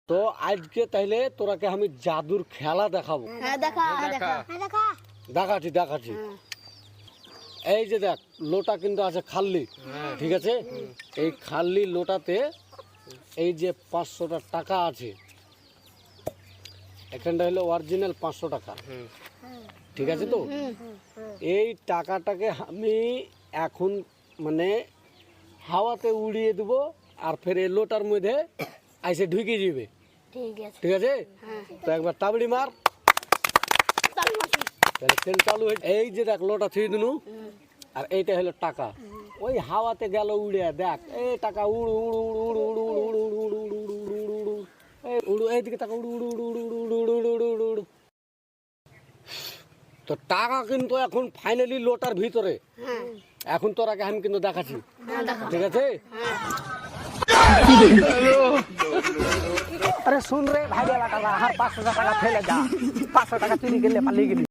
তো আজকে তাইলে তোরাকে আমি জাদুর খেলা দেখাবো। দেখাচ্ছি। এই যে দেখ, লোটা কিন্তু আছে খালি, ঠিক আছে? এই খালি লোটাতে এই যে 500টা টাকা আছে, এখানটা হলো অরিজিনাল 500 টাকা, ঠিক আছে? তো এই টাকাটাকে আমি এখন মানে হাওয়াতে উড়িয়ে দেবো, আর ফের এই লোটার মধ্যে আইসে ঢুকে যাবে, ঠিক আছে? তো একবার তাবড়ি মার, তাহলে ট্রেন চালু হয়ে। এই যে দেখ, লোটা থুয়ে দিনু, আর এইটা হলো টাকা, ওই হাওয়াতে গেল উড়ে। দেখ এই টাকা উড়ু উড়ু উড়ু উড়ু উড়ু উড়ু উড়ু উড়ু উড়ু উড়ু উড়ু উড়ু, এই উড়ু, এইদিকে টাকা উড়ু উড়ু উড়ু উড়ু উড়ু উড়ু উড়ু উড়ু উড়ু। তো টাকা কিন্তু এখন ফাইনালি লোটার ভিতরে। এখন তোর আগে আমি কিন্তু দেখাচ্ছি, ঠিক আছে? আরে শুন রে ভাই, 500 টাকা ফেলে যা, 500 টাকা চুরি গেলে পালিয়ে গেলি।